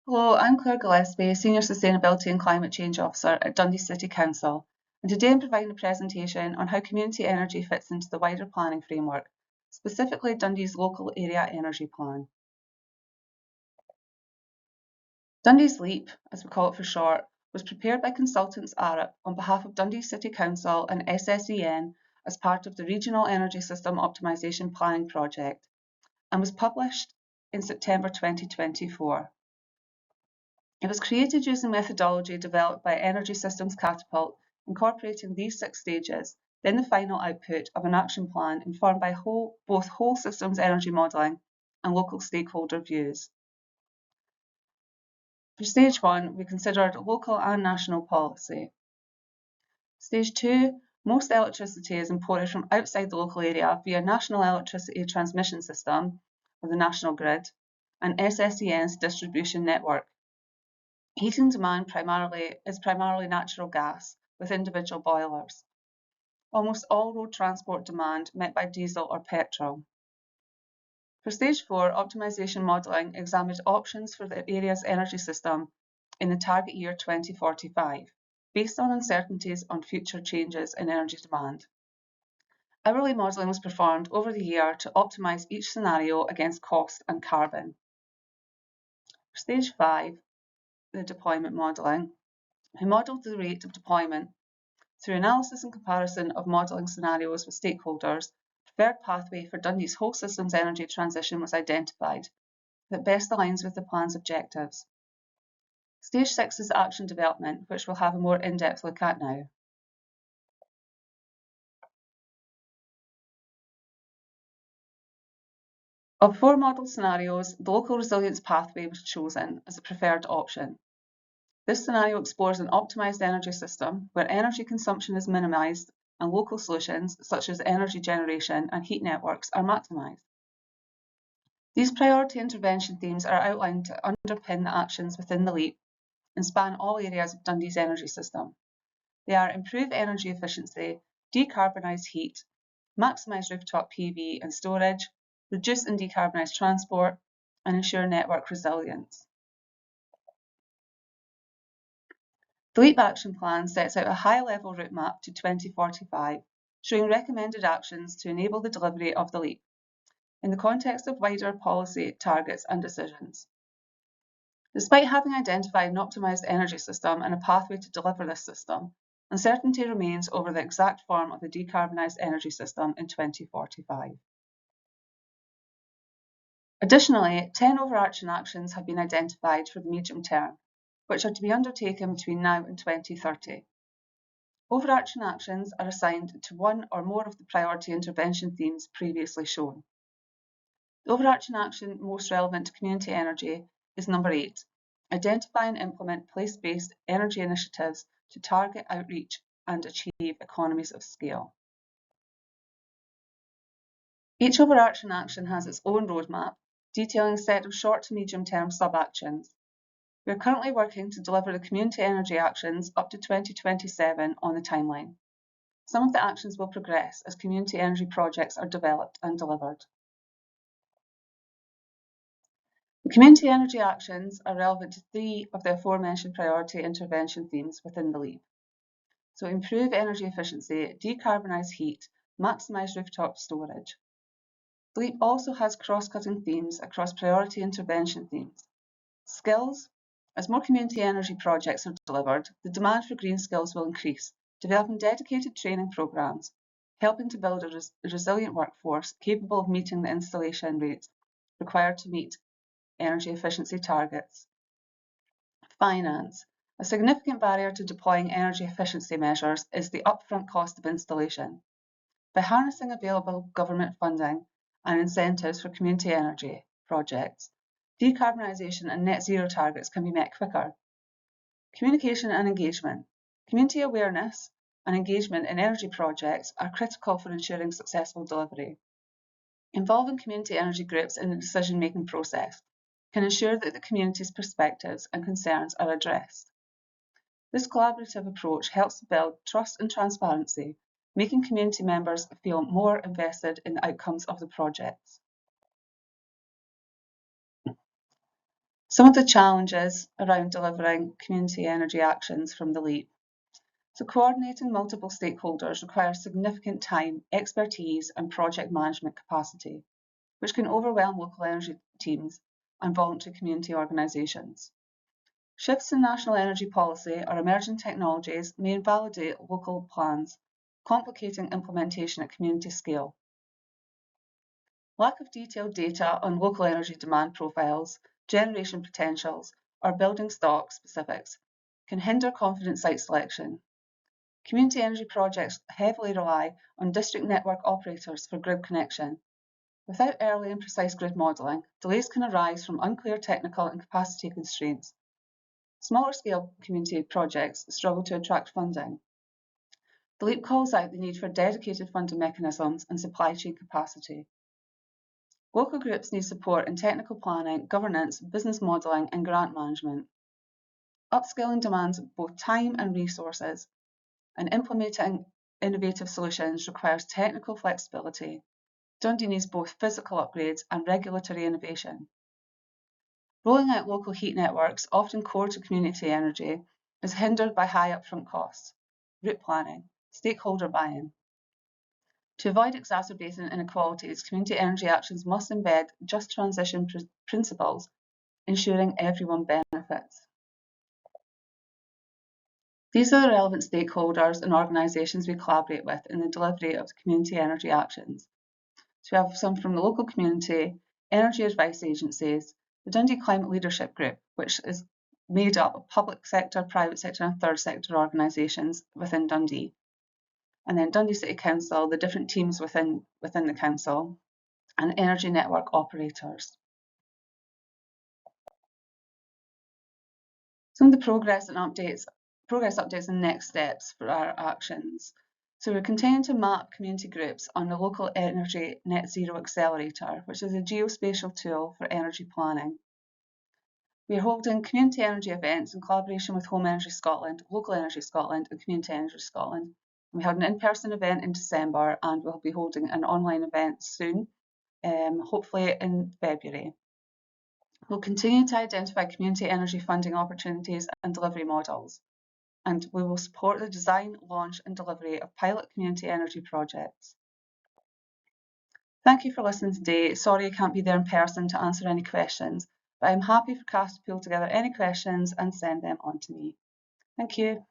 Hello, I'm Claire Gillespie, Senior Sustainability and Climate Change Officer at Dundee City Council, and today I'm providing a presentation on how community energy fits into the wider planning framework, specifically Dundee's Local Area Energy Plan. Dundee's LAEP, as we call it for short, was prepared by consultants Arup on behalf of Dundee City Council and SSEN as part of the Regional Energy System Optimisation Planning Project and was published in September 2024. It was created using methodology developed by Energy Systems Catapult, incorporating these 6 stages, then the final output of an action plan informed by both whole systems energy modelling and local stakeholder views. For stage 1, we considered local and national policy. Stage 2, most electricity is imported from outside the local area via National Electricity Transmission System, or the National Grid, and SSEN's distribution network. Heating demand is primarily natural gas, with individual boilers. Almost all road transport demand met by diesel or petrol. For stage 4, optimisation modelling examined options for the area's energy system in the target year 2045, based on uncertainties on future changes in energy demand. Hourly modelling was performed over the year to optimise each scenario against cost and carbon. For stage 5, the deployment modelling, we modelled the rate of deployment. Through analysis and comparison of modelling scenarios with stakeholders, a preferred pathway for Dundee's whole systems energy transition was identified that best aligns with the plan's objectives. Stage 6 is action development, which we'll have a more in-depth look at now. Of 4 modelled scenarios, the local resilience pathway was chosen as a preferred option. This scenario explores an optimised energy system where energy consumption is minimised and local solutions, such as energy generation and heat networks, are maximised. These priority intervention themes are outlined to underpin the actions within the LAEP and span all areas of Dundee's energy system. They are improve energy efficiency, decarbonise heat, maximise rooftop PV and storage, reduce and decarbonise transport, and ensure network resilience. The LAEP Action Plan sets out a high-level route map to 2045, showing recommended actions to enable the delivery of the LAEP, in the context of wider policy targets and decisions. Despite having identified an optimised energy system and a pathway to deliver this system, uncertainty remains over the exact form of the decarbonised energy system in 2045. Additionally, 10 overarching actions have been identified for the medium term, which are to be undertaken between now and 2030. Overarching actions are assigned to one or more of the priority intervention themes previously shown. The overarching action most relevant to community energy is number 8, identify and implement place-based energy initiatives to target outreach and achieve economies of scale. Each overarching action has its own roadmap, detailing a set of short to medium-term sub-actions. We are currently working to deliver the community energy actions up to 2027 on the timeline. Some of the actions will progress as community energy projects are developed and delivered. The community energy actions are relevant to 3 of the aforementioned priority intervention themes within the LAEP. So improve energy efficiency, decarbonise heat, maximise rooftop storage. The LAEP also has cross-cutting themes across priority intervention themes. Skills. As more community energy projects are delivered, the demand for green skills will increase, developing dedicated training programmes, helping to build a resilient workforce capable of meeting the installation rates required to meet energy efficiency targets. Finance. A significant barrier to deploying energy efficiency measures is the upfront cost of installation. By harnessing available government funding and incentives for community energy projects, decarbonisation and net zero targets can be met quicker. Communication and engagement. Community awareness and engagement in energy projects are critical for ensuring successful delivery. Involving community energy groups in the decision-making process can ensure that the community's perspectives and concerns are addressed. This collaborative approach helps to build trust and transparency, making community members feel more invested in the outcomes of the projects. Some of the challenges around delivering community energy actions from the LAEP. So coordinating multiple stakeholders requires significant time, expertise and project management capacity, which can overwhelm local energy teams and voluntary community organisations. Shifts in national energy policy or emerging technologies may invalidate local plans, complicating implementation at community scale. Lack of detailed data on local energy demand profiles, generation potentials, or building stock specifics can hinder confident site selection. Community energy projects heavily rely on district network operators for grid connection. Without early and precise grid modelling, delays can arise from unclear technical and capacity constraints. Smaller scale community projects struggle to attract funding. The LAEP calls out the need for dedicated funding mechanisms and supply chain capacity. Local groups need support in technical planning, governance, business modelling and grant management. Upskilling demands both time and resources, and implementing innovative solutions requires technical flexibility. Dundee needs both physical upgrades and regulatory innovation. Rolling out local heat networks, often core to community energy, is hindered by high upfront costs, route planning, stakeholder buy-in. To avoid exacerbating inequalities, community energy actions must embed just transition principles, ensuring everyone benefits. These are the relevant stakeholders and organisations we collaborate with in the delivery of the community energy actions. So we have some from the local community, energy advice agencies, the Dundee Climate Leadership Group, which is made up of public sector, private sector and third sector organisations within Dundee. And then Dundee City Council, the different teams within the council, and energy network operators. Some of the progress updates and next steps for our actions. So we're continuing to map community groups on the Local Energy Net Zero Accelerator, which is a geospatial tool for energy planning. We are holding community energy events in collaboration with Home Energy Scotland, Local Energy Scotland and Community Energy Scotland. We had an in-person event in December and we'll be holding an online event soon, hopefully in February. We'll continue to identify community energy funding opportunities and delivery models, and we will support the design, launch and delivery of pilot community energy projects. Thank you for listening today. Sorry I can't be there in person to answer any questions, but I'm happy for Cass to pull together any questions and send them on to me. Thank you.